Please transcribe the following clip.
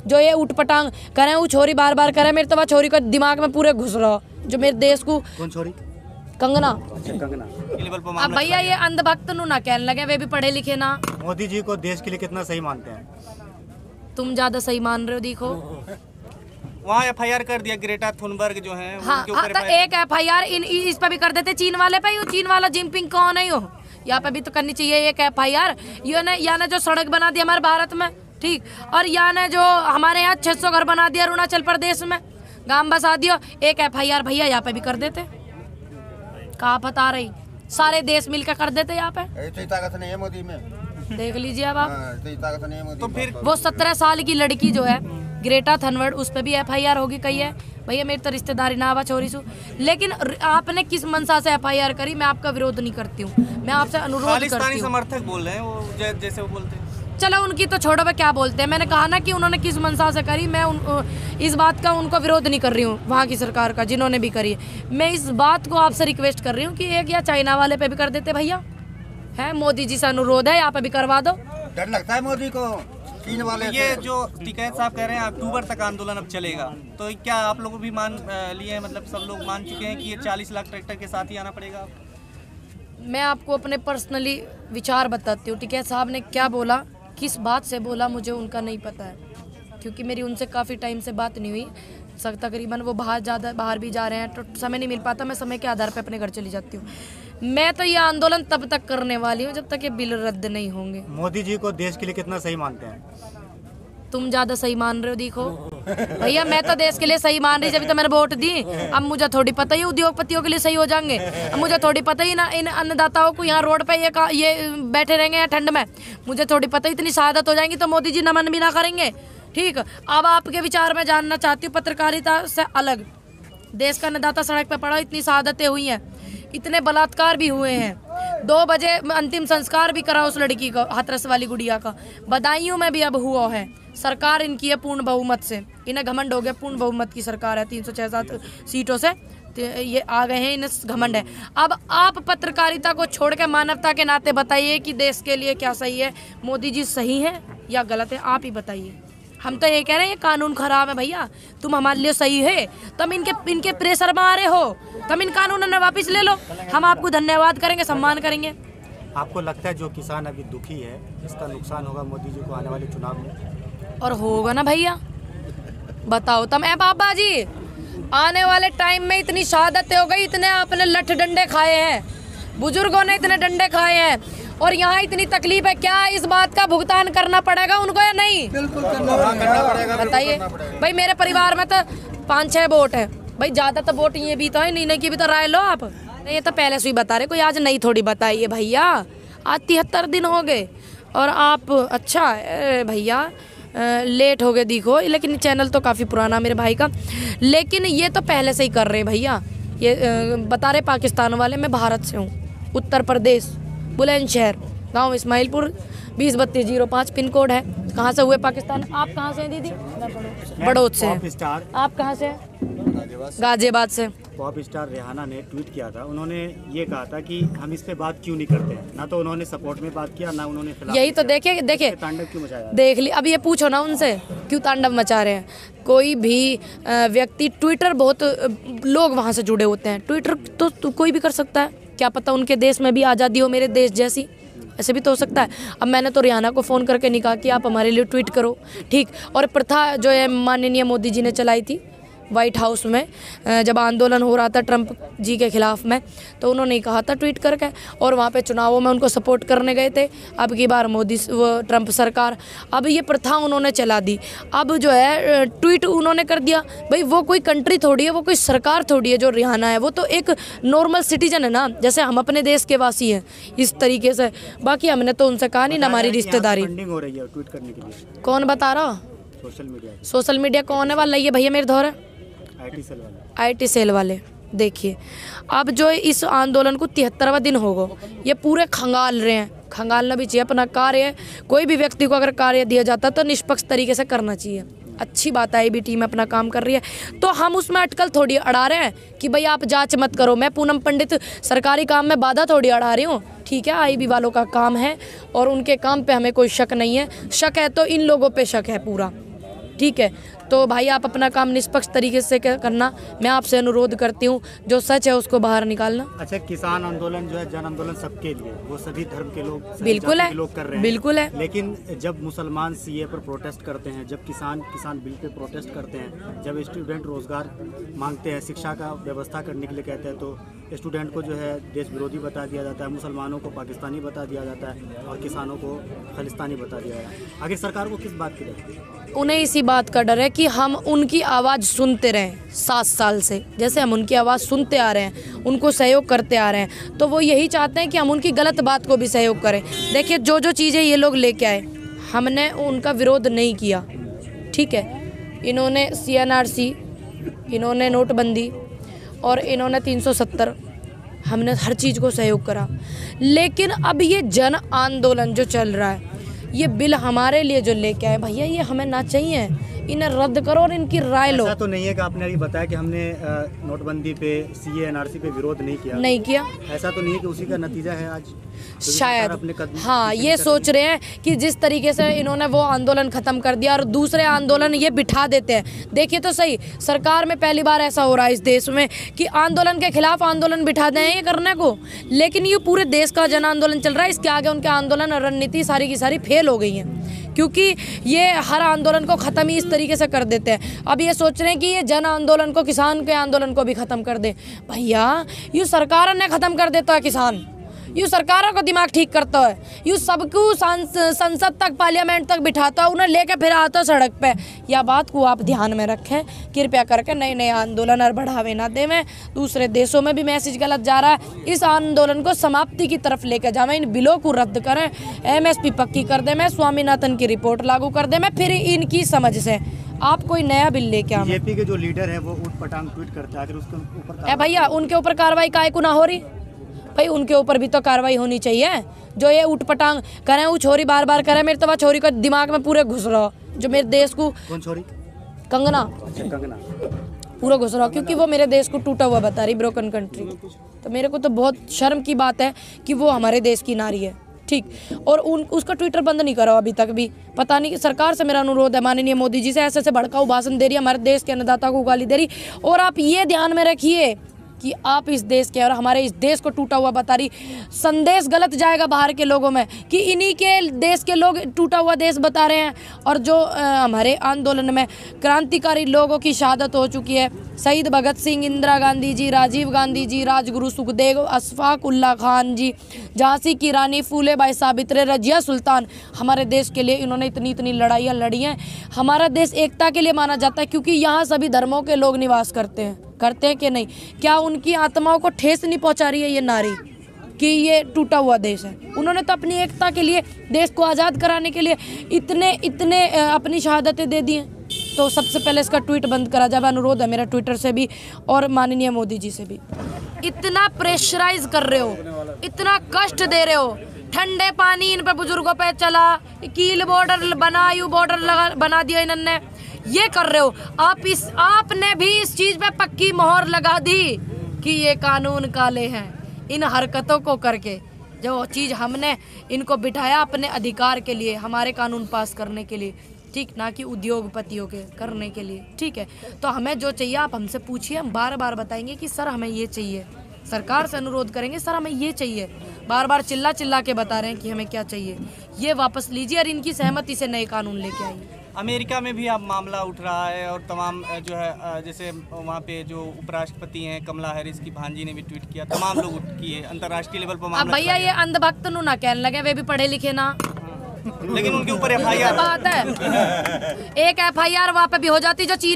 जो ये उठपटांग करे, वो छोरी बार बार करे मेरे, तो वह छोरी का दिमाग में पूरे घुस रहा जो मेरे देश को। कौन छोरी? कंगना। कंगना। अब भैया ये अंधभक्त नु ना कहने लगे, वे भी पढ़े लिखे ना। मोदी जी को देश के लिए कितना सही मानते हैं? तुम ज्यादा सही मान रहे हो। देखो वहाँ एफआईआर कर दिया ग्रेटा थुनबर्ग जो है। हाँ, तो एक एफआईआर इस पे भी कर देते, चीन वाले पे। चीन वाला जिनपिंग कौन है? यहाँ पे भी तो करनी चाहिए एक एफआईआर। या ने जो सड़क बना दी हमारे भारत में, ठीक, और या ने जो हमारे यहाँ 600 घर बना दिया अरुणाचल प्रदेश में, गांव बसा दियो, एक एफआईआर भैया यहाँ पे भी कर देते। कहाँ बता रही, सारे देश मिलकर कर देते यहाँ पे। तो ताकत नहीं है मोदी में, देख लीजिए अब आप। ताकत नहीं है मोदी। तो फिर वो 17 साल की लड़की जो है ग्रेटा थनवर्ड, उस पर भी एफआईआर होगी कही है। भैया मेरी तो रिश्तेदारी ना आवा छोरी सु, लेकिन आपने किस मनसा से एफआईआर करी? मैं आपका विरोध नहीं करती हूँ, मैं आपसे अनुरोध करती हूँ। समर्थक बोल रहे हैं वो, जैसे वो बोलते हैं। चलो उनकी तो छोड़ो, वे क्या बोलते हैं। मैंने कहा ना कि उन्होंने किस मनसा से करी, मैं इस बात का उनको विरोध नहीं कर रही हूँ, वहाँ की सरकार का जिन्होंने भी करी है। मैं इस बात को आपसे रिक्वेस्ट कर रही हूँ कि एक या चाइना वाले पे भी कर देते भैया, है मोदी जी से अनुरोध है, यहाँ पे भी करवा दो। डर लगता है मोदी को चीन वाले। ये जो टिकैत साहब कह रहे हैं अक्टूबर तक आंदोलन अब चलेगा, तो क्या आप लोग भी मान लिए हैं? मतलब सब लोग मान चुके हैं कि ये 40 लाख ट्रैक्टर के साथ ही आना पड़ेगा? मैं आपको अपने पर्सनली विचार बताती हूँ। टिकैत साहब ने क्या बोला, किस बात से बोला, मुझे उनका नहीं पता है, क्योंकि मेरी उनसे काफ़ी टाइम से बात नहीं हुई। तकरीबन वो बाहर भी जा रहे हैं, तो समय नहीं मिल पाता। मैं समय के आधार पर अपने घर चली जाती हूँ। मैं तो ये आंदोलन तब तक करने वाली हूँ जब तक ये बिल रद्द नहीं होंगे। मोदी जी को देश के लिए कितना सही मानते हैं? तुम ज्यादा सही मान रहे हो। देखो भैया मैं तो देश के लिए सही मान रही, जब तो मैंने वोट दी। अब मुझे थोड़ी पता ही उद्योगपतियों के लिए सही हो जाएंगे। अब मुझे थोड़ी पता ही ना इन अन्नदाताओं को यहाँ रोड पे ये बैठे रहेंगे या ठंड में। मुझे थोड़ी पता इतनी शहादत हो जाएंगी तो मोदी जी नमन भी ना करेंगे। ठीक, अब आपके विचार में जानना चाहती हूँ पत्रकारिता से अलग। देश का अन्नदाता सड़क पे पड़ा, इतनी शहादतें हुई हैं, इतने बलात्कार भी हुए हैं, 2 बजे अंतिम संस्कार भी करा उस लड़की का, हाथरस वाली गुड़िया का। बदायूं में भी अब हुआ है। सरकार इनकी है पूर्ण बहुमत से, इन्हें घमंड हो गया, पूर्ण बहुमत की सरकार है, 306-7 सीटों से ये आ गए हैं, इन्हें घमंड है। अब आप पत्रकारिता को छोड़ के मानवता के नाते बताइए कि देश के लिए क्या सही है, मोदी जी सही है या गलत है, आप ही बताइए। हम तो ये कह रहे हैं ये कानून खराब है भैया, तुम हमारे लिए सही है, तुम इनके प्रेशर में आ रहे हो, तुम इन कानून ने वापस ले लो, हम आपको धन्यवाद करेंगे, सम्मान करेंगे। आपको लगता है जो किसान अभी दुखी है इसका नुकसान होगा मोदी जी को आने वाले चुनाव में? और होगा ना भैया, बताओ तुम। बाबा जी आने वाले टाइम में इतनी शहादतें हो गई, इतने आपने लठ डंडे खाए हैं, बुजुर्गों ने इतने डंडे खाए हैं, और यहाँ इतनी तकलीफ है, क्या इस बात का भुगतान करना पड़ेगा उनको या नहीं? बिल्कुल करना पड़ेगा। बताइए भाई, मेरे परिवार में तो 5-6 वोट है भाई, ज्यादा तो वोट ये भी तो है, नहीं की भी तो राय लो आप। ये तो पहले से ही बता रहे, कोई आज नहीं थोड़ी बताइए भैया। आज 73 दिन हो गए और आप अच्छा भैया लेट हो गए देखो, लेकिन चैनल तो काफ़ी पुराना मेरे भाई का, लेकिन ये तो पहले से ही कर रहे हैं भैया। ये बता रहे पाकिस्तान वाले, मैं भारत से हूँ, उत्तर प्रदेश, बुलंदशहर, गांव इस्माइलपुर, 203205 पिन कोड है। कहाँ से हुए पाकिस्तान? आप कहाँ से हैं दीदी? बड़ौद से हैं। आप कहाँ से हैं? गाजियाबाद से। पॉप स्टार रेहाना ने ट्वीट किया था, उन्होंने ये कहा था कि हम इस पे बात क्यों नहीं करते हैं, ना तो उन्होंने सपोर्ट में बात किया, ना उन्होंने खिलाफ। यही तो देखे तांडव क्यों मचाया? देख ली, अब ये पूछो ना उनसे क्यों तांडव मचा रहे हैं। कोई भी व्यक्ति, ट्विटर बहुत लोग वहाँ से जुड़े होते हैं, ट्विटर तो कोई भी कर सकता है, क्या पता उनके देश में भी आज़ादी हो मेरे देश जैसी, ऐसे भी तो हो सकता है। अब मैंने तो रिहाना को फ़ोन करके नहीं कहा कि आप हमारे लिए ट्वीट करो, ठीक। और प्रथा जो है माननीय मोदी जी ने चलाई थी वाइट हाउस में, जब आंदोलन हो रहा था ट्रंप जी के खिलाफ में, तो उन्होंने कहा था ट्वीट करके, और वहाँ पे चुनावों में उनको सपोर्ट करने गए थे। अब की बार ट्रंप सरकार, अब ये प्रथा उन्होंने चला दी। अब जो है ट्वीट उन्होंने कर दिया, भाई वो कोई कंट्री थोड़ी है, वो कोई सरकार थोड़ी है जो रिहाना है, वो तो एक नॉर्मल सिटीजन है ना, जैसे हम अपने देश के वासी हैं इस तरीके से। बाकी हमने तो उनसे कहा नहीं ना हमारी रिश्तेदारी। फंडिंग हो रही है ट्वीट करने के लिए। कौन बता रहा? सोशल मीडिया कौन है वाला? ये भैया मेरे दौर है IT सेल वाले। देखिए अब जो इस आंदोलन को 73वां दिन होगा, ये पूरे खंगाल रहे हैं, खंगालना भी चाहिए अपना कार्य है। कोई भी व्यक्ति को अगर कार्य दिया जाता है तो निष्पक्ष तरीके से करना चाहिए। अच्छी बात है, भी टीम अपना काम कर रही है, तो हम उसमें अटकल थोड़ी अड़ा रहे हैं कि भाई आप जांच मत करो। मैं पूनम पंडित सरकारी काम में बाधा थोड़ी अड़ा रही हूँ, ठीक है। IB वालों का काम है और उनके काम पे हमें कोई शक नहीं है। शक है तो इन लोगों पे शक है पूरा। ठीक है। तो भाई आप अपना काम निष्पक्ष तरीके से करना, मैं आपसे अनुरोध करती हूँ, जो सच है उसको बाहर निकालना। अच्छा, किसान आंदोलन जो है जन आंदोलन सबके लिए, वो सभी धर्म के लोग, सभी बिल्कुल जाति है, के लोग कर रहे हैं, बिल्कुल है। लेकिन जब मुसलमान सीए पर प्रोटेस्ट करते हैं, जब किसान बिल पे प्रोटेस्ट करते हैं, जब स्टूडेंट रोजगार मांगते हैं, शिक्षा का व्यवस्था करने के लिए कहते हैं, तो स्टूडेंट को जो है देश विरोधी बता दिया जाता है, मुसलमानों को पाकिस्तानी बता दिया जाता है और किसानों को खालिस्तानी बता दिया जाता है। आखिर सरकार को किस बात की डर है? उन्हें इसी बात का डर है कि हम उनकी आवाज़ सुनते रहें 7 साल से, जैसे हम उनकी आवाज़ सुनते आ रहे हैं, उनको सहयोग करते आ रहे हैं, तो वो यही चाहते हैं कि हम उनकी गलत बात को भी सहयोग करें। देखिए जो चीज़ें ये लोग लेके आए, हमने उनका विरोध नहीं किया, ठीक है। इन्होंने CNRC, इन्होंने नोटबंदी और इन्होंने 370, हमने हर चीज़ को सहयोग करा। लेकिन अब ये जन आंदोलन जो चल रहा है, ये बिल हमारे लिए जो लेके आए, भैया ये हमें ना चाहिए, इन्हें रद्द करो और इनकी राय लो। ऐसा तो नहीं है कि आपने अभी बताया कि हमने नोटबंदी पे, CA NRC पे विरोध नहीं किया, नहीं किया, ऐसा तो नहीं है कि उसी का नतीजा है आज शायद। हाँ, ये सोच रहे हैं कि जिस तरीके से इन्होंने वो आंदोलन खत्म कर दिया और दूसरे आंदोलन ये बिठा देते हैं। देखिए तो सही, सरकार में पहली बार ऐसा हो रहा है इस देश में कि आंदोलन के खिलाफ आंदोलन बिठा दें ये करने को, लेकिन ये पूरे देश का जन आंदोलन चल रहा है, इसके आगे उनके आंदोलन और रणनीति सारी की सारी फेल हो गई है, क्योंकि ये हर आंदोलन को ख़त्म ही इस तरीके से कर देते हैं। अब ये सोच रहे हैं कि ये जन आंदोलन को, किसान के आंदोलन को भी ख़त्म कर दे। भैया ये सरकार ने ख़त्म कर देता है किसान, यूँ सरकारों को दिमाग ठीक करता है, यूँ सबको संसद तक, पार्लियामेंट तक बिठाता है, उन्हें लेके फिर आता सड़क पे। यह बात को आप ध्यान में रखें, कृपया करके नए नए आंदोलन और बढ़ावे ना देवें। दूसरे देशों में भी मैसेज गलत जा रहा है, इस आंदोलन को समाप्ति की तरफ लेकर जावें, इन बिलों को रद्द करें, MSP पक्की कर दें, मैं स्वामीनाथन की रिपोर्ट लागू कर दें, मैं फिर इनकी समझ से आप कोई नया बिल लेके आए। बीजेपी के जो लीडर है वो उठपटांग ट्वीट करते हैं, उसके ऊपर भैया उनके ऊपर कार्रवाई काहे को ना हो रही? भाई उनके ऊपर भी तो कार्रवाई होनी चाहिए, जो ये उठपटांग करें, वो छोरी बार बार करें। मेरे तो वह छोरी का दिमाग में पूरे घुस रहा, जो मेरे देश को, कौन छोरी? कंगना। अच्छा, कंगना पूरा घुस रहा, क्योंकि वो मेरे देश को टूटा हुआ बता रही, ब्रोकन कंट्री। तो मेरे को तो बहुत शर्म की बात है कि वो हमारे देश की नारी है, ठीक। और उसका ट्विटर बंद नहीं करा अभी तक भी, पता नहीं कि सरकार से मेरा अनुरोध है, माननीय मोदी जी से, ऐसे ऐसे भड़काऊ भाषण दे रही है, हमारे देश के अन्नदाता को गाली दे रही। और आप ये ध्यान में रखिए कि आप इस देश के और हमारे इस देश को टूटा हुआ बता रही, संदेश गलत जाएगा बाहर के लोगों में कि इन्हीं के देश के लोग टूटा हुआ देश बता रहे हैं। और जो हमारे आंदोलन में क्रांतिकारी लोगों की शहादत हो चुकी है, शहीद भगत सिंह, इंदिरा गांधी जी, राजीव गांधी जी, राजगुरु सुखदेव, अशफाक उल्ला खान जी, झांसी की रानी फूले भाई सावित्री, रजिया सुल्तान, हमारे देश के लिए इन्होंने इतनी लड़ाइयाँ लड़ी हैं। हमारा देश एकता के लिए माना जाता है, क्योंकि यहाँ सभी धर्मों के लोग निवास करते हैं कि नहीं? क्या उनकी आत्माओं को ठेस नहीं पहुँचा रही है ये नारी कि ये टूटा हुआ देश है? उन्होंने तो अपनी एकता के लिए, देश को आज़ाद कराने के लिए इतने अपनी शहादतें दे दी हैं। तो सबसे पहले इसका ट्वीट बंद करा जाए, अनुरोध है मेरा ट्विटर से भी और माननीय मोदी जी से भी। इतना प्रेशराइज कर रहे हो, इतना कष्ट दे रहे हो, ठंडे पानी इन पर बुजुर्गों पे चला, कील बॉर्डर बना, यू बॉर्डर बना दिया इन्होंने, ये कर रहे हो आपने भी इस चीज पे पक्की मोहर लगा दी कि ये कानून काले हैं। इन हरकतों को करके जो चीज़ हमने इनको बिठाया अपने अधिकार के लिए, हमारे कानून पास करने के लिए, ठीक, ना कि उद्योगपतियों के करने के लिए, ठीक है। तो हमें जो चाहिए आप हमसे पूछिए, हम बार बार बताएंगे कि सर हमें ये चाहिए, सरकार से अनुरोध करेंगे सर हमें ये चाहिए, बार बार चिल्ला के बता रहे हैं कि हमें क्या चाहिए, ये वापस लीजिए और इनकी सहमति से नए कानून लेके आइए। अमेरिका में भी अब मामला उठ रहा है और तमाम जो है, जैसे वहाँ पे जो उपराष्ट्रपति हैं कमला हैरिस की भांजी ने भी ट्वीट किया, तमाम लोग किए, अंतर्राष्ट्रीय लेवल पर मामला। भैया ये अंधभक्त नु ना कहने लगे, वे भी पढ़े लिखे ना, लेकिन उनके ऊपर FIR बात है। एक FIR वहाँ पे भी हो जाती जो चीन